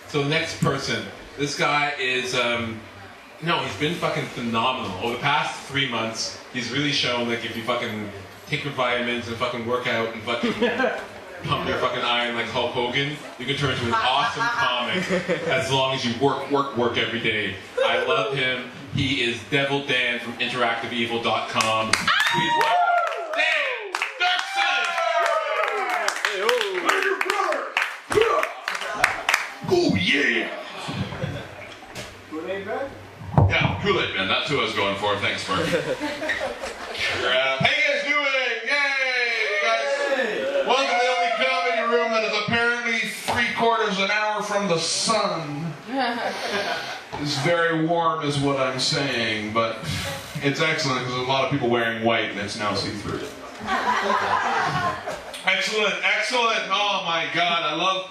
So the next person, this guy is, no, he's been fucking phenomenal. Over the past 3 months, he's really shown, like, if you fucking take your vitamins and fucking work out and fucking pump your fucking iron like Hulk Hogan, you can turn into an awesome comic as long as you work every day. I love him. He is Devil Dan from interactiveevil.com. Please welcome Dan Derkson! Oh yeah! Kool-Aid Man? Yeah, Kool-Aid Man, that's who I was going for. Thanks, Mark. How you guys doing? Yay! You guys, welcome to the only comedy room that is apparently 3/4 an hour from the sun. It's very warm is what I'm saying, but it's excellent because there's a lot of people wearing white and it's now see-through. Excellent, excellent. Oh my God, I love...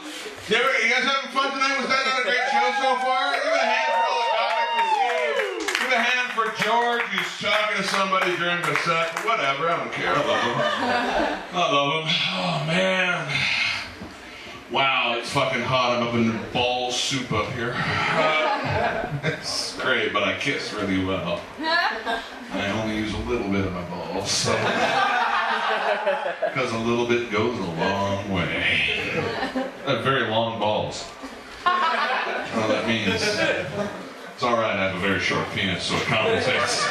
You guys having fun tonight? Was that not a great show so far? Give a hand for all the comics we see. Give a hand for George who's talking to somebody during the set. Whatever, I don't care. I love him. I love him. Oh man. Wow, it's fucking hot. I'm up in ball soup up here. It's great, but I kiss really well. I only use a little bit of my balls, so... Because a little bit goes a long way. I have very long balls. Well, that means it's alright, I have a very short penis, so it compensates.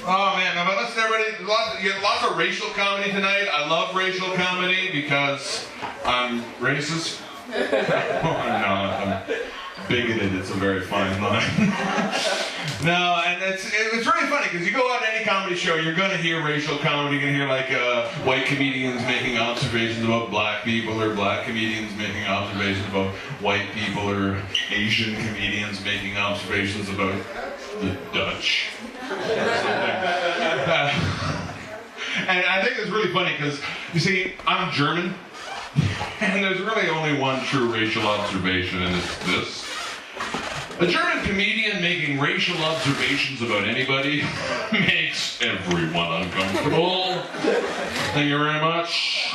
Oh man, I'm listening to everybody. Lots of racial comedy tonight. I love racial comedy because I'm racist. Oh, I'm not. I'm bigoted. It's a very fine line. No, and it's really funny because you go out to any comedy show, you're going to hear racial comedy. You're going to hear like white comedians making observations about black people, or black comedians making observations about white people, or Asian comedians making observations about the Dutch. And I think it's really funny because, you see, I'm German, and there's really only one true racial observation, and it's this. A German comedian making racial observations about anybody makes everyone uncomfortable. Thank you very much.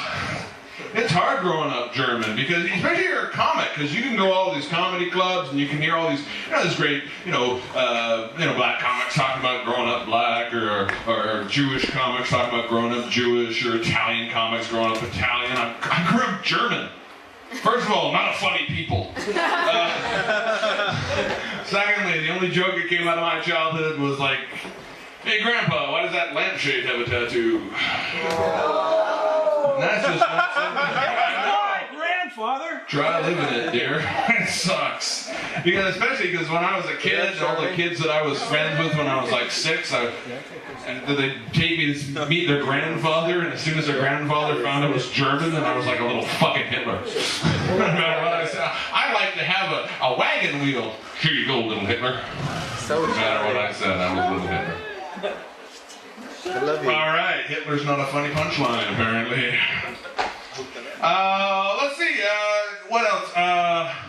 It's hard growing up German because, especially if you're a comic, because you can go to all these comedy clubs and you can hear all these, this great, black comics talking about growing up black, or Jewish comics talking about growing up Jewish, or Italian comics growing up Italian. I grew up German. First of all, not a funny people. Secondly, the only joke that came out of my childhood was like, "Hey, Grandpa, why does that lampshade have a tattoo?" And that's just not something I know. Grandfather. Try living it, dear. It sucks. Especially because when I was a kid, all the kids that I was friends with when I was like 6, and they take me to meet their grandfather, and as soon as their grandfather found I was German, then I was like a little fucking Hitler. No matter what I said, I like to have a wagon wheel. Here you go, little Hitler. No matter what I said, I was little Hitler. I love you. All right, Hitler's not a funny punchline, apparently. Let's see, what else?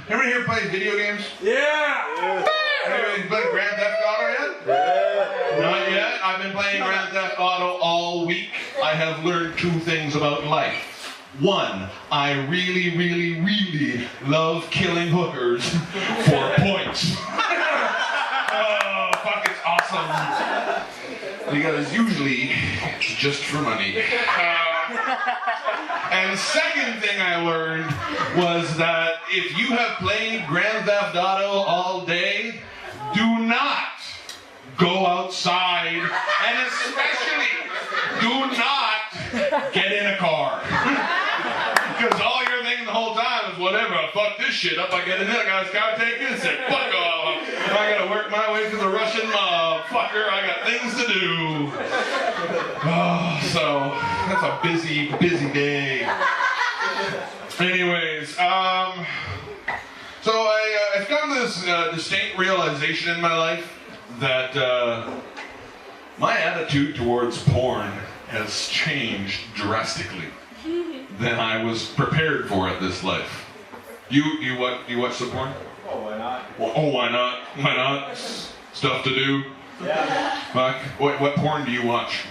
Everybody here play video games? Yeah! Anybody playing Grand Theft Auto yet? Yeah. Not yet. I've been playing Grand Theft Auto all week. I have learned 2 things about life. 1, I really, really, really love killing hookers for points. Oh, fuck, it's awesome. Because usually it's just for money. And the second thing I learned was that if you have played Grand Theft Auto all day, do not go outside, and especially do not get in a car. Because all you're thinking the whole time is, whatever, I fuck this shit up, I get in there, I got his car taken, and said, fuck off. I gotta work my way through the Russian mob. Fucker, I got things to do. Oh, so, that's a busy, busy day. Anyways, so I've come to this distinct realization in my life that my attitude towards porn has changed drastically than I was prepared for at this life. You watch some porn? Oh, why not? Well, oh, why not? Why not? Stuff to do. Yeah. Fuck. What porn do you watch?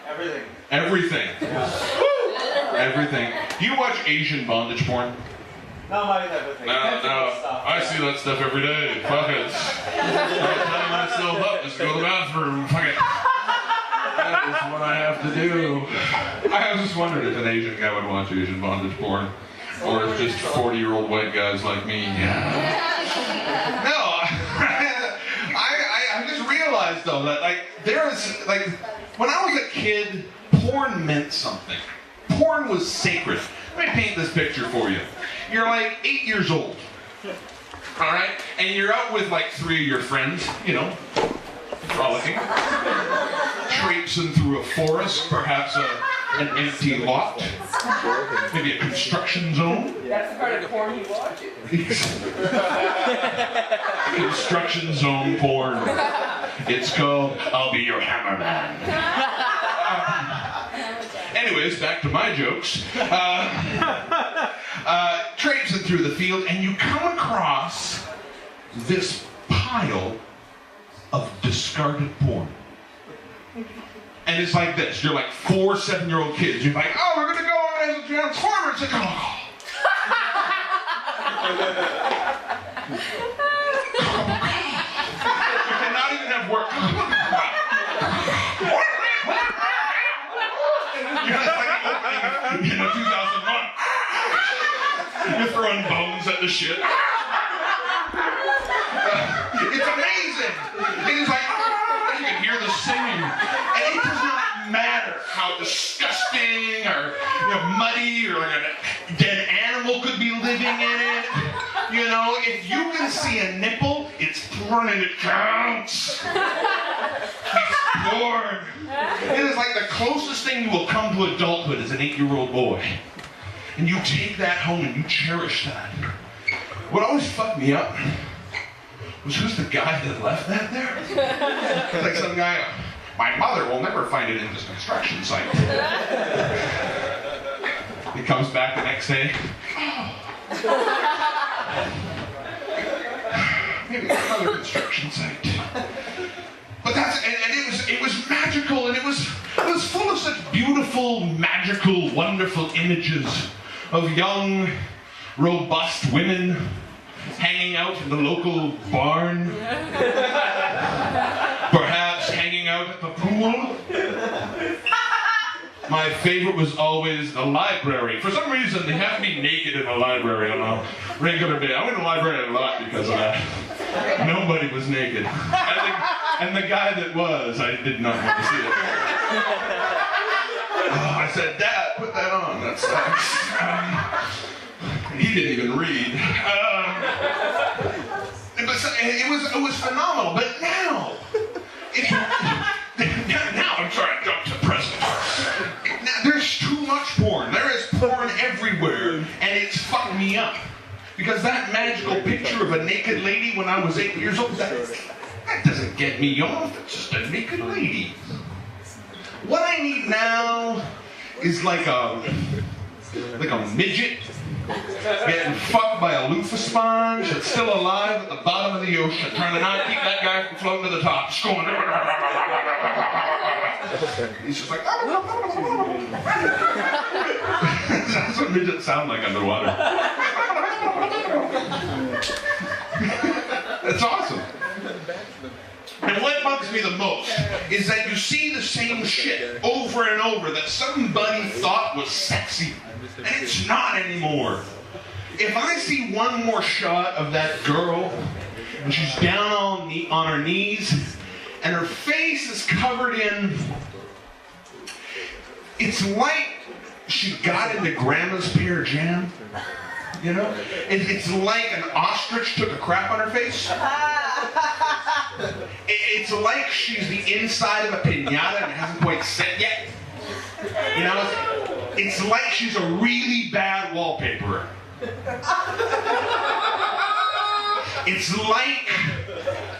Everything. Everything. Yeah. Everything. Do you watch Asian bondage porn? No, my never think. No. I see that stuff every day. Fuck it. I tie myself up just to go to the bathroom. Fuck it. That is what I have to do. I was just wondering if an Asian guy would watch Asian bondage porn. Or if just 40-year-old white guys like me. Yeah. No, I just realized though that when I was a kid, porn meant something. Porn was sacred. Let me paint this picture for you. You're like 8 years old, all right? And you're out with like 3 of your friends, you know, frolicking, traipsing through a forest, perhaps an empty lot, maybe a construction zone. That's the part of porn you watch. Construction zone porn. It's called I'll Be Your Hammerman. Anyways, back to my jokes. Traipsing through the field, and you come across this pile of discarded porn. And it's like this. You're like 4 7-year-old kids. You're like, oh, we're going to go as a transformer. It's like, oh. You cannot even have work. You know, 2001. You're throwing bones at the shit. It's amazing. It's like, you can hear the singing. And it does not matter how disgusting or muddy or like a dead animal could be living in it. You know, if you can see a nipple, it's porn and it counts. It's porn. It is like the closest thing you will come to adulthood as an 8-year-old boy. And you take that home and you cherish that. What always fucked me up was who's the guy that left that there? Like some guy, my mother will never find it in this construction site. He comes back the next day. Maybe another construction site. But it was magical, and it was full of such beautiful, magical, wonderful images of young, robust women hanging out in the local barn, perhaps hanging out at the pool. My favorite was always the library. For some reason, they have me naked in the library on a regular day. I went to the library a lot because of that. Nobody was naked. And the guy that was, I did not want to see it. Oh, I said, Dad, put that on. That sucks. He didn't even read. It was phenomenal. But now I'm sorry, I jumped to present. Now, there's too much porn. There is porn everywhere, and it's fucked me up. Because that magical picture of a naked lady when I was 8 years old, that doesn't get me off. It's just a naked lady. What I need now is like a midget getting fucked by a loofah sponge that's still alive at the bottom of the ocean, trying to not keep that guy from floating to the top. Just going. He's just like. That's what midgets sound like underwater. That's awesome. And what bugs me the most is that you see the same shit over and over that somebody thought was sexy, and it's not anymore. If I see one more shot of that girl, and she's down on her knees, and her face is covered in, it's like she got into Grandma's pear jam. You know? It's like an ostrich took a crap on her face. It's like she's the inside of a piñata and it hasn't quite set yet. You know? It's like she's a really bad wallpaperer. It's like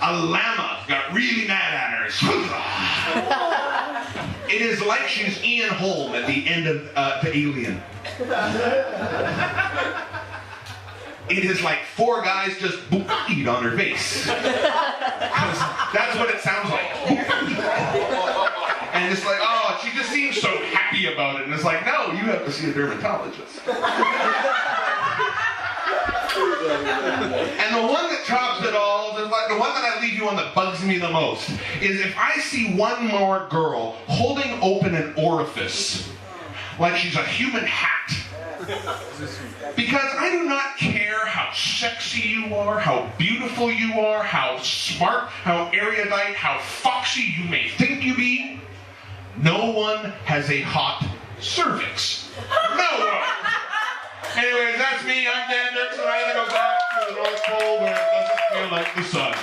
a llama got really mad at her. It is like she's Ian Holm at the end of The Alien. It is like 4 guys just bookied on her face. That's what it sounds like. And it's like, oh, she just seems so happy about it. And it's it's like, no, you have to see a dermatologist. And the one that tops it all, the one that I leave you on that bugs me the most, is if I see one more girl holding open an orifice like she's a human hat. Because I do not care how sexy you are, how beautiful you are, how smart, how erudite, how foxy you may think you be. No one has a hot cervix. No one. Anyways, that's me. I'm Dan Derkson. I gotta go back to the North Pole where it doesn't feel like the sun.